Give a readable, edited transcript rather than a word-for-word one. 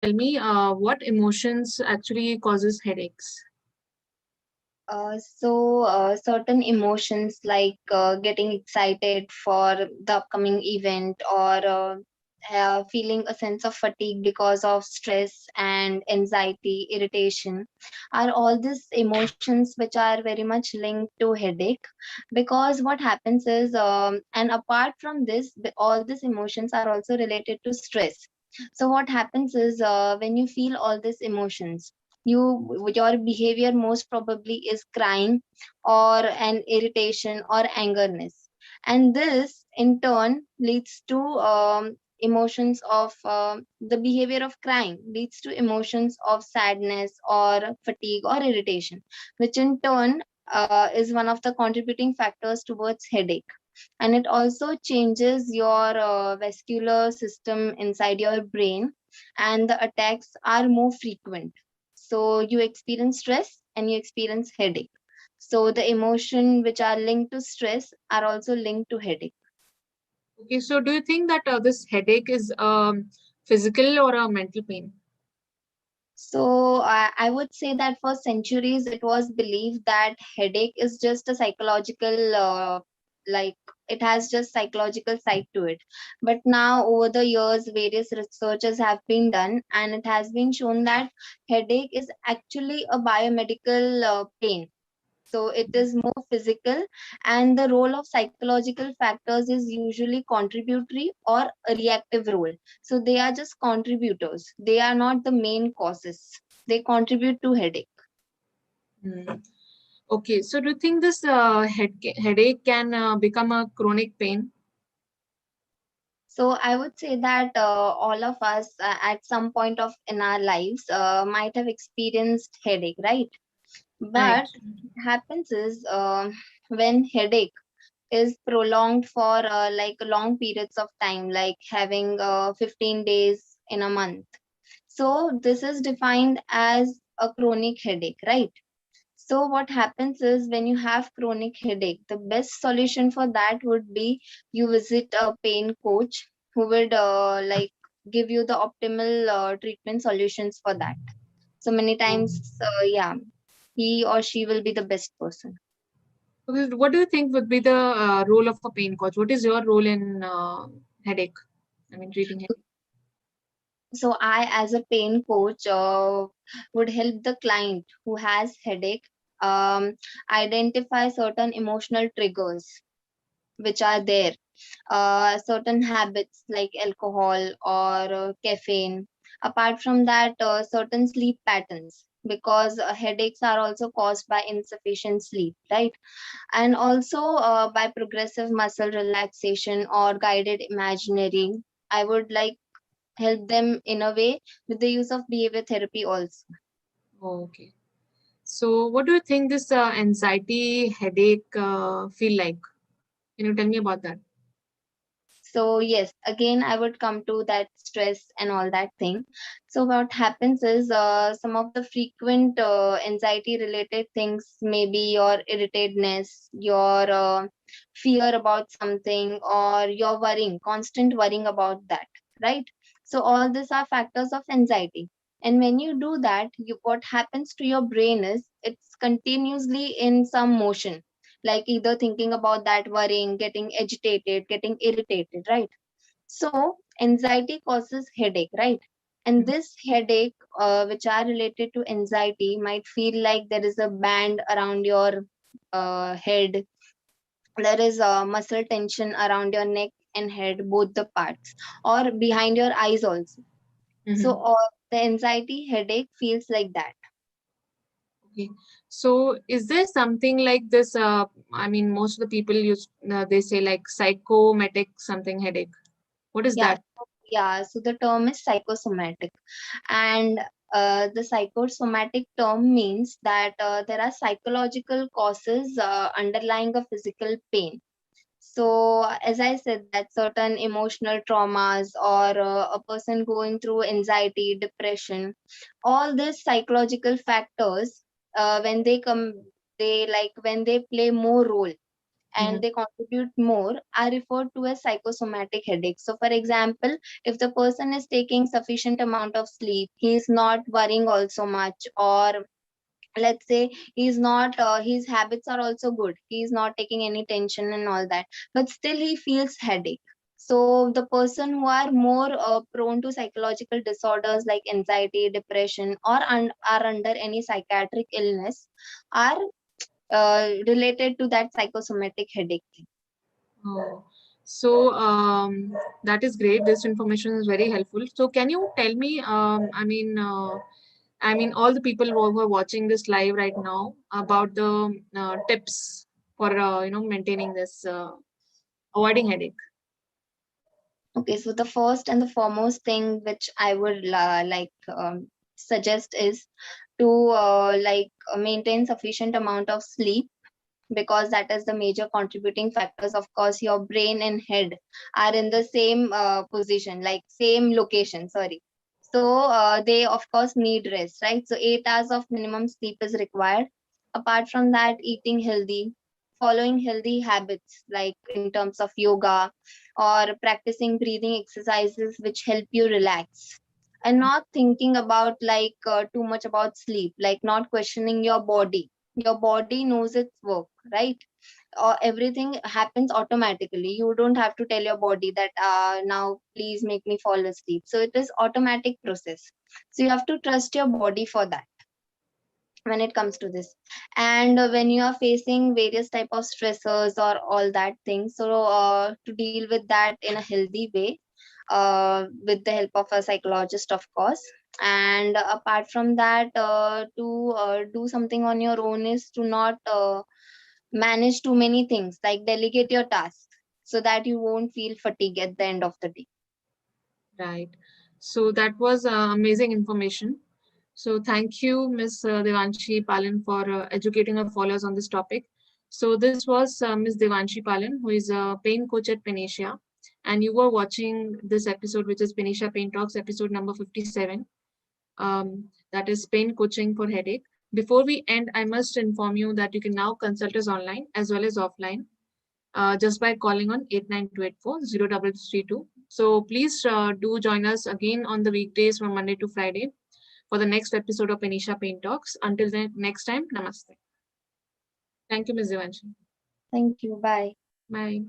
Tell me, what emotions actually causes headaches? Certain emotions like getting excited for the upcoming event, or feeling a sense of fatigue because of stress and anxiety, irritation, are all these emotions which are very much linked to headache. Because what happens is, and apart from this, all these emotions are also related to stress. So what happens is, when you feel all these emotions, your behavior most probably is crying, or an irritation or angerness, and this in turn leads to emotions of the behavior of crying leads to emotions of sadness or fatigue or irritation, which in turn is one of the contributing factors towards headache. And it also changes your vascular system inside your brain, and the attacks are more frequent. So you experience stress and you experience headache. So the emotion which are linked to stress are also linked to headache. Okay, so do you think that this headache is physical or a mental pain? So I would say that for centuries it was believed that headache is just a psychological, like it has just psychological side to it. But now over the years, various researches have been done, and it has been shown that headache is actually a biomedical pain. So it is more physical, and the role of psychological factors is usually contributory or a reactive role. So they are just contributors, they are not the main causes. They contribute to headache. Hmm. Okay, so do you think this headache can become a chronic pain? So I would say that all of us at some point of in our lives might have experienced headache, right? Right. But what happens is, when headache is prolonged for like long periods of time, like having 15 days in a month. So this is defined as a chronic headache, right? So what happens is, when you have chronic headache, the best solution for that would be you visit a pain coach who would give you the optimal treatment solutions for that. So many times, yeah, he or she will be the best person. Okay, what do you think would be the role of a pain coach? What is your role in headache? I mean, treating headache. So I, as a pain coach, would help the client who has headache identify certain emotional triggers which are there, certain habits like alcohol or caffeine. Apart from that, certain sleep patterns, because headaches are also caused by insufficient sleep, right? And also by progressive muscle relaxation or guided imaginary. I would like help them in a way with the use of behavior therapy also. Oh, okay. So, what do you think this anxiety headache feel like? Can you tell me about that? So yes, again I would come to that stress and all that thing. So what happens is, some of the frequent anxiety related things may be your irritedness, your fear about something, or your worrying, constant worrying about that, right? So all these are factors of anxiety. And when you do that, you, what happens to your brain is, it's continuously in some motion, like either thinking about that, worrying, getting agitated, getting irritated, right? So anxiety causes headache, right? And Mhm. this headache, which are related to anxiety, might feel like there is a band around your head. There is a muscle tension around your neck and head, both the parts, or behind your eyes also. So Mhm. the anxiety headache feels like that. Okay. So, is there something like this? I mean, most of the people use they say like psychomatic something headache. What is Yeah, that? so, yeah. So the term is psychosomatic, and the psychosomatic term means that there are psychological causes underlying a physical pain. So, as I said, that certain emotional traumas, or a person going through anxiety, depression, all these psychological factors, when they come, they like when they play more role. and they contribute more are referred to as psychosomatic headaches. So, for example, if the person is taking sufficient amount of sleep, he is not worrying also much, or let's say he's not his habits are also good, he's not taking any tension and all that, but still he feels headache. So the person who are more prone to psychological disorders like anxiety, depression, or are under any psychiatric illness are related to that psychosomatic headache thing. Oh, so that is great. This information is very helpful. So can you tell me, all the people who are watching this live right now about the tips for maintaining this avoiding headache. Okay, so the first and the foremost thing which I would suggest is to maintain sufficient amount of sleep, because that is the major contributing factors. Of course, your brain and head are in the same position, like same location, sorry. So they of course need rest, right? So 8 hours of minimum sleep is required. Apart from that, eating healthy, following healthy habits like in terms of yoga or practicing breathing exercises which help you relax, and not thinking about too much about sleep, like not questioning your body. Your body knows its work, right? Or everything happens automatically. You don't have to tell your body that now please make me fall asleep. So it is automatic process. So you have to trust your body for that when it comes to this. And when you are facing various type of stressors or all that things, so to deal with that in a healthy way, with the help of a psychologist, of course. And apart from that, to do something on your own is to not manage too many things, like delegate your tasks so that you won't feel fatigue at the end of the day. Right. So that was amazing information. So thank you, Ms. Devanshi Palan, for educating our followers on this topic. So this was Ms. Devanshi Palan, who is a pain coach at Painacea. And you were watching this episode, which is Painacea Pain Talks, episode number 57. That is pain coaching for headache. Before we end, I must inform you that you can now consult us online as well as offline, just by calling on 89284 So please do join us again on the weekdays from Monday to Friday for the next episode of Anisha Pain Talks. Until then, next time, namaste. Thank you, Ms. Devanshi. Thank you. Bye. Bye.